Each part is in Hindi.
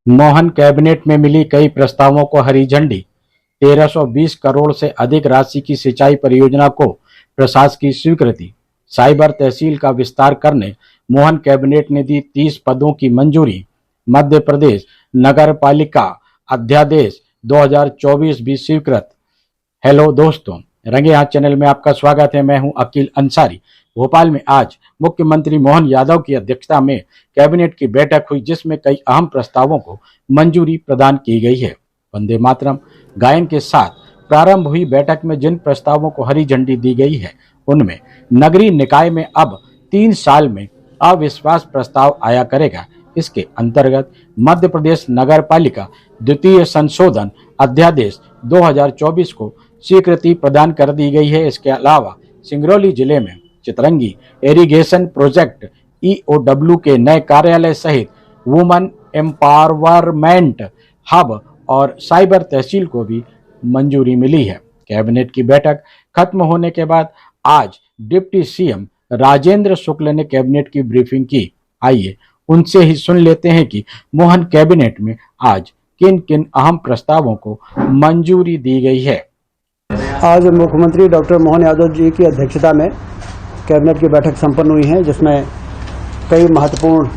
मोहन कैबिनेट में मिली कई प्रस्तावों को हरी झंडी। 1320 करोड़ से अधिक राशि की सिंचाई परियोजना को प्रशासन की स्वीकृति। साइबर तहसील का विस्तार करने मोहन कैबिनेट ने दी 30 पदों की मंजूरी। मध्य प्रदेश नगर पालिका अध्यादेश 2024 भी स्वीकृत। हेलो दोस्तों, रंगे हाथ चैनल में आपका स्वागत है। मैं हूं अकील अंसारी। भोपाल में आज मुख्यमंत्री मोहन यादव की अध्यक्षता में कैबिनेट की बैठक हुई, जिसमें कई अहम प्रस्तावों को मंजूरी प्रदान की गई है। वंदे मातरम गायन के साथ प्रारंभ हुई बैठक में जिन प्रस्तावों को हरी झंडी दी गई है, उनमें नगरीय निकाय में अब 3 साल में अविश्वास प्रस्ताव आया करेगा। इसके अंतर्गत मध्य प्रदेश नगर पालिका द्वितीय संशोधन अध्यादेश 2024 को स्वीकृति प्रदान कर दी गई है। इसके अलावा सिंगरौली जिले में चितरंगी इरिगेशन प्रोजेक्ट EOW के नए कार्यालय सहित वुमन एम्पावरमेंट हब और साइबर तहसील को भी मंजूरी मिली है। कैबिनेट की बैठक खत्म होने के बाद आज डिप्टी सीएम राजेंद्र शुक्ल ने कैबिनेट की ब्रीफिंग की। आइए उनसे ही सुन लेते हैं कि मोहन कैबिनेट में आज किन किन अहम प्रस्तावों को मंजूरी दी गई है। आज मुख्यमंत्री डॉक्टर मोहन यादव जी की अध्यक्षता में कैबिनेट की बैठक संपन्न हुई है, जिसमें कई महत्वपूर्ण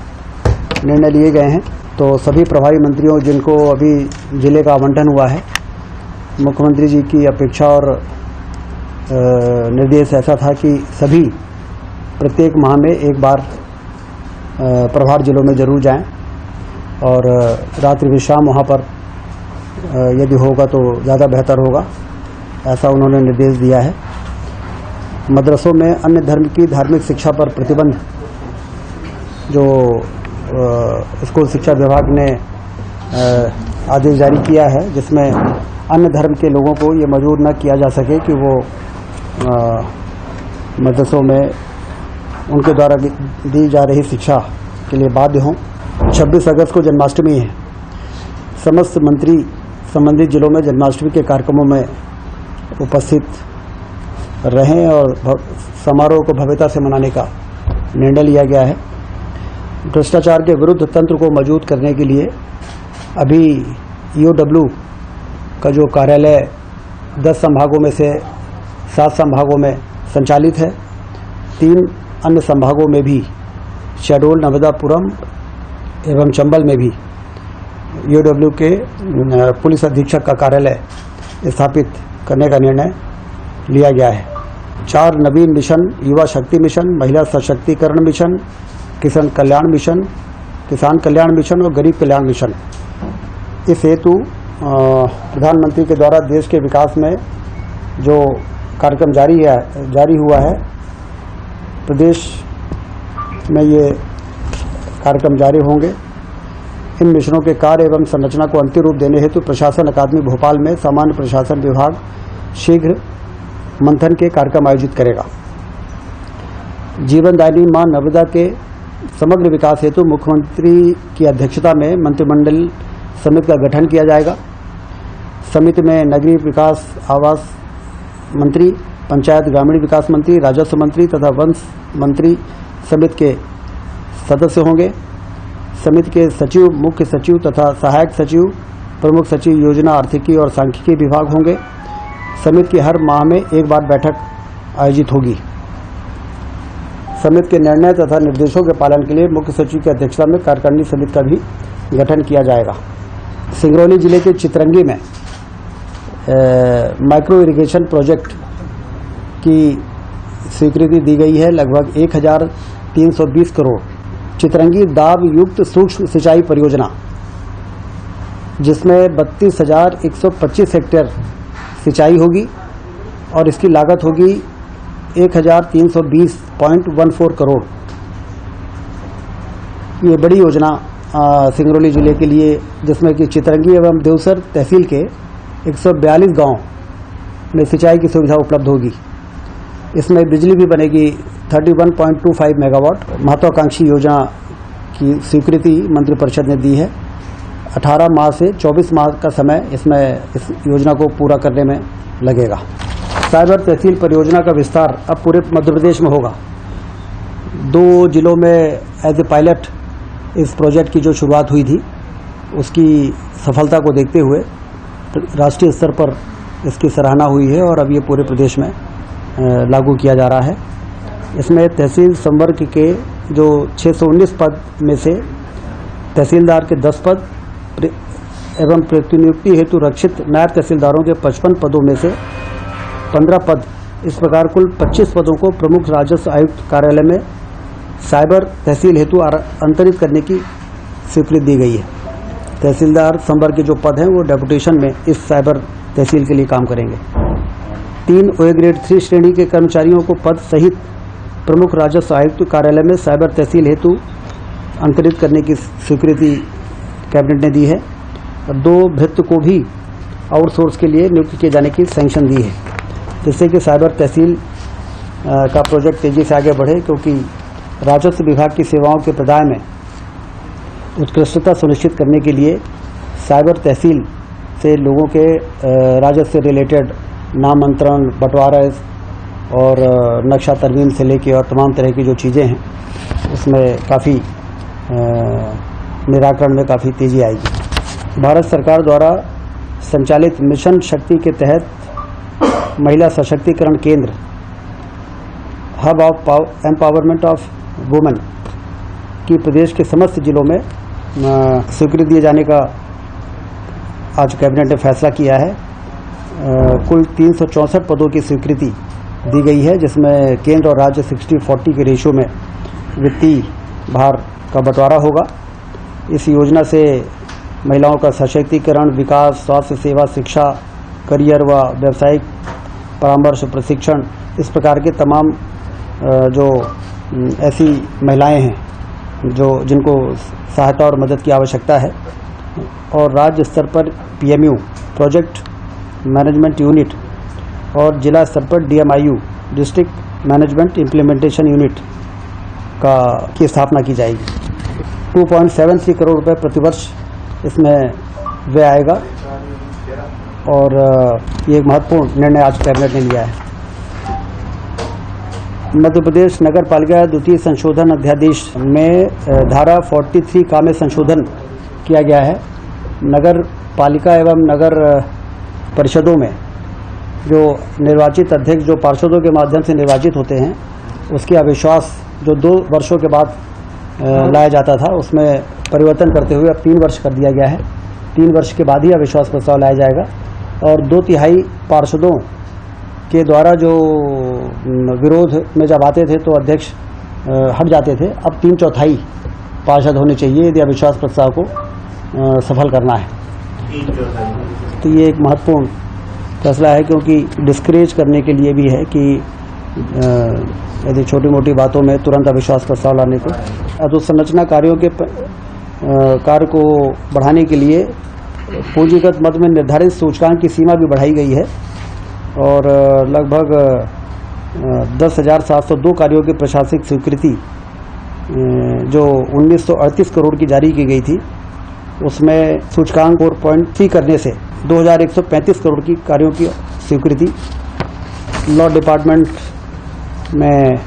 निर्णय लिए गए हैं। तो सभी प्रभारी मंत्रियों जिनको अभी जिले का आवंटन हुआ है, मुख्यमंत्री जी की अपेक्षा और निर्देश ऐसा था कि सभी प्रत्येक माह में एक बार प्रभार जिलों में जरूर जाएं और रात्रि विश्राम वहाँ पर यदि होगा तो ज़्यादा बेहतर होगा, ऐसा उन्होंने निर्देश दिया है। मदरसों में अन्य धर्म की धार्मिक शिक्षा पर प्रतिबंध जो स्कूल शिक्षा विभाग ने आदेश जारी किया है, जिसमें अन्य धर्म के लोगों को ये मजबूर न किया जा सके कि वो मदरसों में उनके द्वारा दी जा रही शिक्षा के लिए बाध्य हों। 26 अगस्त को जन्माष्टमी है। समस्त मंत्री संबंधित जिलों में जन्माष्टमी के कार्यक्रमों में उपस्थित रहें और समारोह को भव्यता से मनाने का निर्णय लिया गया है। भ्रष्टाचार के विरुद्ध तंत्र को मजबूत करने के लिए अभी EOW का जो कार्यालय 10 संभागों में से 7 संभागों में संचालित है, 3 अन्य संभागों में भी शहडोल, नर्मदापुरम एवं चंबल में भी EOW के पुलिस अधीक्षक का कार्यालय स्थापित करने का निर्णय लिया गया है। 4 नवीन मिशन, युवा शक्ति मिशन, महिला सशक्तिकरण मिशन, किसान कल्याण मिशन और गरीब कल्याण मिशन। इस हेतु प्रधानमंत्री के द्वारा देश के विकास में जो कार्यक्रम जारी हुआ है, प्रदेश में ये कार्यक्रम जारी होंगे। इन मिशनों के कार्य एवं संरचना को अंतिम रूप देने हेतु प्रशासन अकादमी भोपाल में सामान्य प्रशासन विभाग शीघ्र मंथन के कार्यक्रम आयोजित करेगा। जीवनदायिनी मां नर्मदा के समग्र विकास हेतु मुख्यमंत्री की अध्यक्षता में मंत्रिमंडल समिति का गठन किया जाएगा। समिति में नगरीय विकास आवास मंत्री, पंचायत ग्रामीण विकास मंत्री, राजस्व मंत्री तथा वन मंत्री समिति के सदस्य होंगे। समिति के सचिव, मुख्य सचिव तथा सहायक सचिव, प्रमुख सचिव योजना, आर्थिकी और सांख्यिकी विभाग होंगे। समिति की हर माह में एक बार बैठक आयोजित होगी। समिति के निर्णय तथा निर्देशों के पालन के लिए मुख्य सचिव की अध्यक्षता में कार्यकारिणी समिति का भी गठन किया जाएगा। सिंगरौली जिले के चितरंगी में माइक्रो इरिगेशन प्रोजेक्ट की स्वीकृति दी गई है, लगभग 1320 करोड़। चितरंगी दाब युक्त सूक्ष्म सिंचाई परियोजना, जिसमें 32,125 हेक्टेयर सिंचाई होगी और इसकी लागत होगी 1,320.14 करोड़। ये बड़ी योजना सिंगरौली जिले के लिए, जिसमें कि चितरंगी एवं देवसर तहसील के 142 गांव में सिंचाई की सुविधा उपलब्ध होगी। इसमें बिजली भी बनेगी 31.25 मेगावाट। महत्वाकांक्षी योजना की स्वीकृति मंत्रिपरिषद ने दी है। 18 माह से 24 माह का समय इसमें इस योजना को पूरा करने में लगेगा। साइबर तहसील परियोजना का विस्तार अब पूरे मध्य प्रदेश में होगा। 2 जिलों में एज ए पायलट इस प्रोजेक्ट की जो शुरुआत हुई थी, उसकी सफलता को देखते हुए राष्ट्रीय स्तर पर इसकी सराहना हुई है और अब ये पूरे प्रदेश में लागू किया जा रहा है। इसमें तहसील संवर्ग के जो 619 पद में से तहसीलदार के 10 पद एवं प्रतिनियुक्ति हेतु रक्षित नायब तहसीलदारों के 55 पदों में से 15 पद, इस प्रकार कुल 25 पदों को प्रमुख राजस्व आयुक्त कार्यालय में साइबर तहसील हेतु अंतरित करने की स्वीकृति दी गई है। तहसीलदार संवर्ग के जो पद हैं वो डेपुटेशन में इस साइबर तहसील के लिए काम करेंगे। 3 OA ग्रेड 3 श्रेणी के कर्मचारियों को पद सहित प्रमुख राजस्व आयुक्त कार्यालय में साइबर तहसील हेतु अंतरित करने की स्वीकृति कैबिनेट ने दी है। 2 भृत्य को भी आउटसोर्स के लिए नियुक्त किए जाने की सैंक्शन दी है, जिससे कि साइबर तहसील का प्रोजेक्ट तेजी से आगे बढ़े, क्योंकि राजस्व विभाग की सेवाओं के प्रदान में उत्कृष्टता सुनिश्चित करने के लिए साइबर तहसील से लोगों के राजस्व से रिलेटेड नामांतरण, बंटवारा और नक्शा तरमीम से लेके और तमाम तरह की जो चीज़ें हैं उसमें काफ़ी निराकरण में काफ़ी तेज़ी आएगी। भारत सरकार द्वारा संचालित मिशन शक्ति के तहत महिला सशक्तिकरण केंद्र hub of empowerment of women की प्रदेश के समस्त जिलों में स्वीकृति दिए जाने का आज कैबिनेट ने फैसला किया है। कुल 364 पदों की स्वीकृति दी गई है, जिसमें केंद्र और राज्य 60-40 के रेशियो में वित्तीय भार का बंटवारा होगा। इस योजना से महिलाओं का सशक्तिकरण, विकास, स्वास्थ्य सेवा, शिक्षा, करियर व व्यावसायिक परामर्श, प्रशिक्षण, इस प्रकार के तमाम जो ऐसी महिलाएं हैं जिनको सहायता और मदद की आवश्यकता है, और राज्य स्तर पर PMU प्रोजेक्ट मैनेजमेंट यूनिट और जिला स्तर पर DMIU district management implementation unit की स्थापना की जाएगी। 2.73 करोड़ रुपए प्रतिवर्ष इसमें व्यय आएगा और ये एक महत्वपूर्ण निर्णय आज कैबिनेट ने लिया है। मध्य प्रदेश नगर पालिका द्वितीय संशोधन अध्यादेश में धारा 43 का में संशोधन किया गया है। नगर पालिका एवं नगर परिषदों में जो निर्वाचित अध्यक्ष जो पार्षदों के माध्यम से निर्वाचित होते हैं, उसके अविश्वास जो 2 वर्षों के बाद लाया जाता था, उसमें परिवर्तन करते हुए अब 3 वर्ष कर दिया गया है। 3 वर्ष के बाद ही अविश्वास प्रस्ताव लाया जाएगा और 2/3 पार्षदों के द्वारा जो विरोध में जब आते थे तो अध्यक्ष हट जाते थे। अब 3/4 पार्षद होने चाहिए यदि अविश्वास प्रस्ताव को सफल करना है। तो ये एक महत्वपूर्ण फैसला है, क्योंकि डिस्करेज करने के लिए भी है कि यदि छोटी मोटी बातों में तुरंत अविश्वास प्रस्ताव लाने को। अधोसंरचना कार्यों के कार्य को बढ़ाने के लिए पूंजीगत मद में निर्धारित सूचकांक की सीमा भी बढ़ाई गई है और लगभग 10,702 कार्यों की प्रशासनिक स्वीकृति जो 1938 करोड़ की जारी की गई थी, उसमें सूचकांक 4.3 करने से 2,135 करोड़ की कार्यों की स्वीकृति। लॉ डिपार्टमेंट में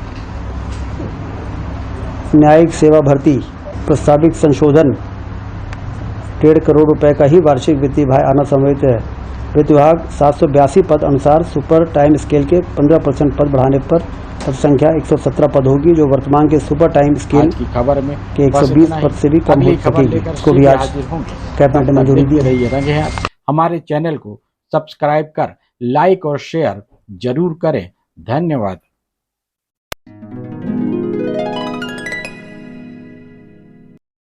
न्यायिक सेवा भर्ती प्रस्तावित संशोधन 1.5 करोड़ रुपए का ही वार्षिक वित्तीय भार आना समेत वित्त विभाग 782 पद अनुसार सुपर टाइम स्केल के 15% पद बढ़ाने पर पद संख्या 117 पद होगी, जो वर्तमान के सुपर टाइम स्केल की खबर में के 120 पद से भी कम हो सकेगी। इसको भी आज कैबिनेट ने मंजूरी दी है। हमारे चैनल को सब्सक्राइब कर लाइक और शेयर जरूर करें। धन्यवाद।